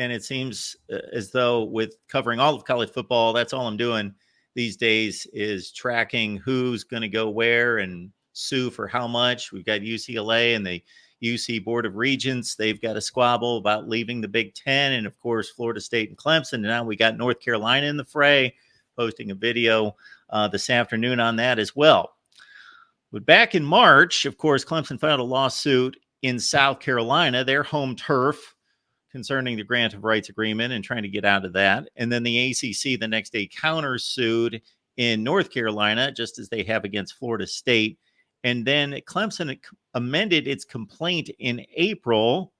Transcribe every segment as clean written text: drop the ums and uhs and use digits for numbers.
and it seems as though with covering all of college football, that's all I'm doing these days is tracking who's going to go where and sue for how much. We've got UCLA and the UC Board of Regents. They've got a squabble about leaving the Big Ten, and of course, Florida State and Clemson. And now we got North Carolina in the fray, posting a video this afternoon on that as well. But back in March, of course, Clemson filed a lawsuit in South Carolina, their home turf, concerning the grant of rights agreement and trying to get out of that. And then the ACC the next day countersued in North Carolina, just as they have against Florida State. And then Clemson amended its complaint in April.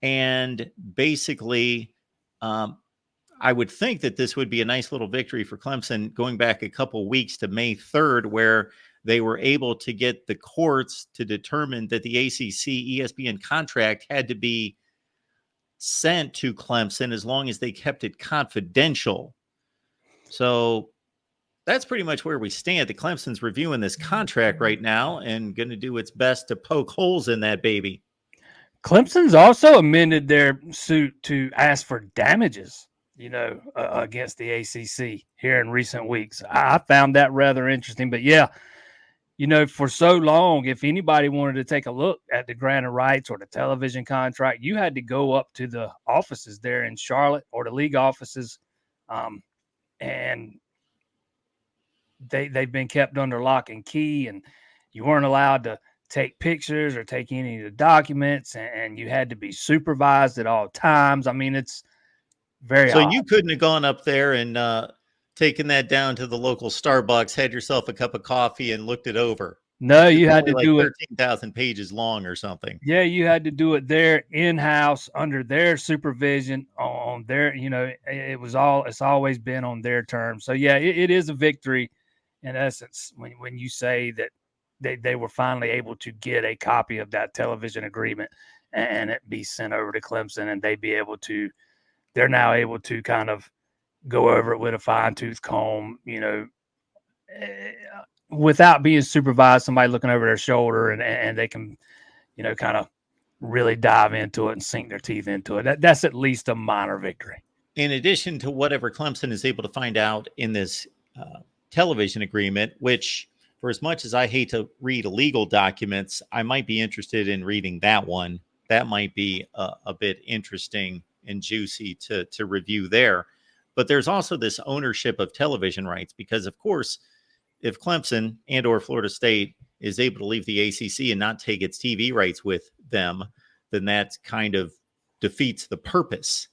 And basically, I would think that this would be a nice little victory for Clemson going back a couple weeks to May 3rd, where they were able to get the courts to determine that the ACC ESPN contract had to be sent to Clemson as long as they kept it confidential. So that's pretty much where we stand. The Clemson's reviewing this contract right now and going to do its best to poke holes in that baby. Clemson's also amended their suit to ask for damages, against the ACC here in recent weeks. I found that rather interesting. But yeah, for so long, if anybody wanted to take a look at the grant of rights or the television contract, you had to go up to the offices there in Charlotte or the league offices. And they've been kept under lock and key, and you weren't allowed to take pictures or take any of the documents, and you had to be supervised at all times. I mean, it's very odd. You couldn't have gone up there and taken that down to the local Starbucks, had yourself a cup of coffee, and looked it over. No, you had to do it 13,000 pages long or something. Yeah, you had to do it there in-house under their supervision on their, it's always been on their terms. So yeah, it is a victory in essence when you say that they were finally able to get a copy of that television agreement and it be sent over to Clemson, and they're now able to kind of go over it with a fine-tooth comb, without being supervised, somebody looking over their shoulder, and they can, kind of really dive into it and sink their teeth into it. That's at least a minor victory. In addition to whatever Clemson is able to find out in this television agreement, which, for as much as I hate to read illegal documents, I might be interested in reading that one. That might be a bit interesting and juicy to review there. But there's also this ownership of television rights, because, of course, if Clemson and or Florida State is able to leave the ACC and not take its TV rights with them, then that kind of defeats the purpose.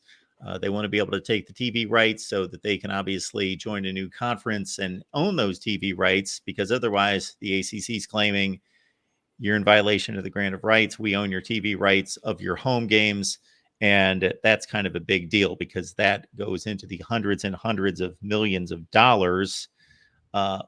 They want to be able to take the TV rights so that they can obviously join a new conference and own those TV rights, because otherwise the ACC is claiming you're in violation of the grant of rights. We own your TV rights of your home games. And that's kind of a big deal, because that goes into the hundreds and hundreds of millions of dollars.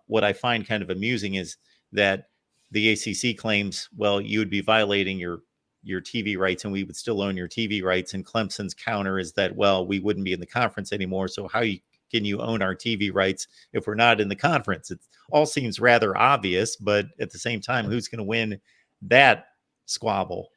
What I find kind of amusing is that the ACC claims, well, you would be violating your TV rights and we would still own your TV rights. And Clemson's counter is that, well, we wouldn't be in the conference anymore. So how can you own our TV rights if we're not in the conference? It all seems rather obvious, but at the same time, who's going to win that squabble?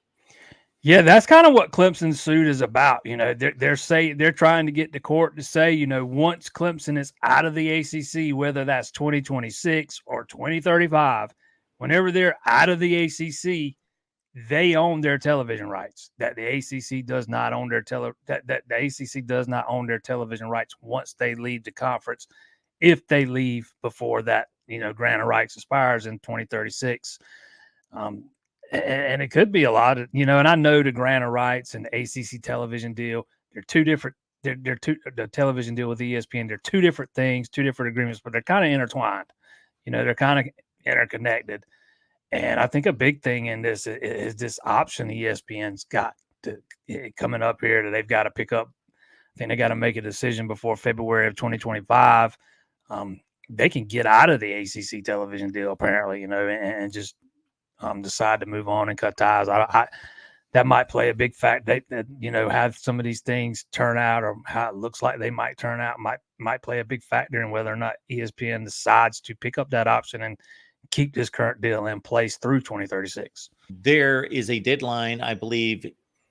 Yeah, that's kind of what Clemson's suit is about. They're trying to get the court to say, once Clemson is out of the ACC, whether that's 2026 or 2035, whenever they're out of the ACC, they own their television rights. That the ACC does not own their that the ACC does not own their television rights once they leave the conference. If they leave before that, grant of rights expires in 2036. And it could be a lot of, and I know the grant of rights and the ACC television deal, they're two different, the television deal with ESPN, they're two different things, two different agreements, but they're kind of intertwined. They're kind of interconnected. And I think a big thing in this is this option ESPN's got coming up here that they've got to pick up. I think they got to make a decision before February of 2025. They can get out of the ACC television deal, apparently, and just decide to move on and cut ties. That might play a big factor. That have some of these things turn out, or how it looks like they might turn out, might play a big factor in whether or not ESPN decides to pick up that option and keep this current deal in place through 2036. There is a deadline, I believe,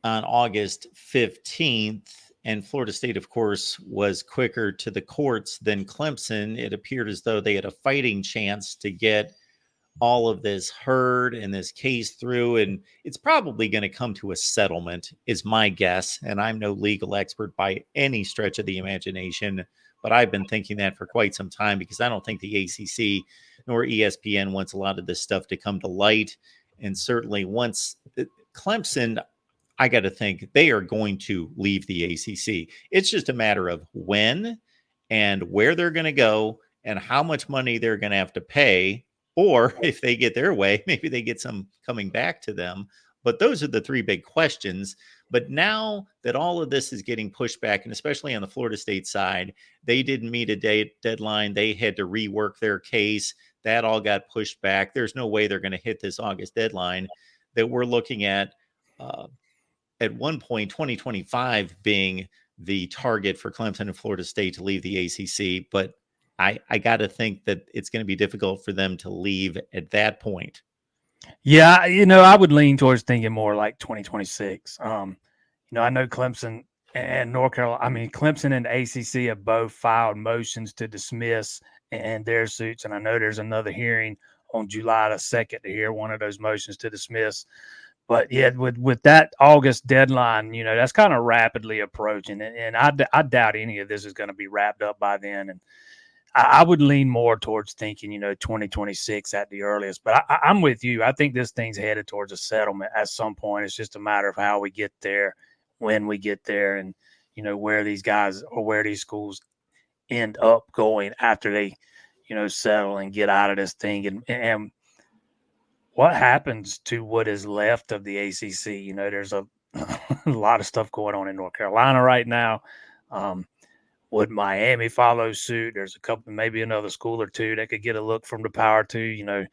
on August 15th And Florida State, of course, was quicker to the courts than Clemson. It appeared as though they had a fighting chance to get all of this heard and this case through. And it's probably going to come to a settlement, is my guess. And I'm no legal expert by any stretch of the imagination, but I've been thinking that for quite some time because I don't think the ACC nor ESPN wants a lot of this stuff to come to light. And certainly once Clemson, I got to think they are going to leave the ACC. It's just a matter of when and where they're going to go and how much money they're going to have to pay. Or if they get their way, maybe they get some coming back to them. But those are the three big questions. But now that all of this is getting pushed back, and especially on the Florida State side, they didn't meet a deadline. They had to rework their case. That all got pushed back. There's no way they're going to hit this August deadline. That we're looking at one point, 2025 being the target for Clemson and Florida State to leave the ACC. But I got to think that it's going to be difficult for them to leave at that point. Yeah, I would lean towards thinking more like 2026. I know Clemson and North Carolina. I mean, Clemson and the ACC have both filed motions to dismiss and their suits, and I know there's another hearing on July the 2nd to hear one of those motions to dismiss. But yeah, with that August deadline, that's kind of rapidly approaching, and I doubt any of this is going to be wrapped up by then. And I would lean more towards thinking, 2026 at the earliest. But I'm with you. I think this thing's headed towards a settlement at some point. It's just a matter of how we get there, when we get there, and where these guys or where these schools end up going after they, settle and get out of this thing, and what happens to what is left of the ACC. There's a a lot of stuff going on in North Carolina right now. Would Miami follow suit? There's a couple, maybe another school or two that could get a look from the Power Two.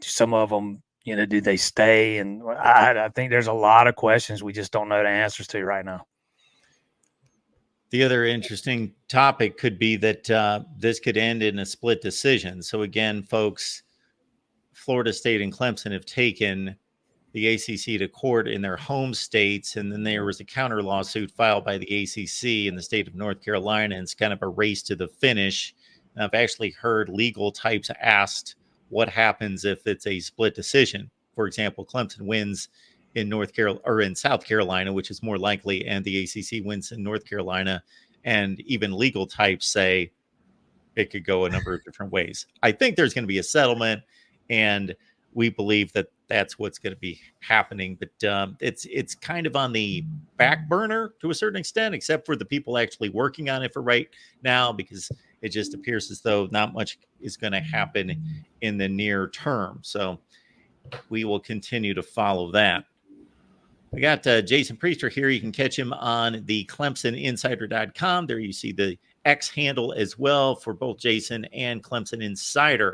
Some of them, do they stay? And I think there's a lot of questions we just don't know the answers to right now. The other interesting topic could be that this could end in a split decision. So again, folks, Florida State and Clemson have taken the ACC to court in their home states, and then there was a counter lawsuit filed by the ACC in the state of North Carolina, and it's kind of a race to the finish. And I've actually heard legal types asked what happens if it's a split decision. For example, Clemson wins in North Carolina or in South Carolina, which is more likely, and the ACC wins in North Carolina, and even legal types say it could go a number of different ways. I think there's going to be a settlement, and we believe that that's what's going to be happening. But it's kind of on the back burner to a certain extent, except for the people actually working on it for right now, because it just appears as though not much is going to happen in the near term. So we will continue to follow that. We got Jason Priester here. You can catch him on the ClemsonInsider.com. There you see the X handle as well for both Jason and Clemson Insider.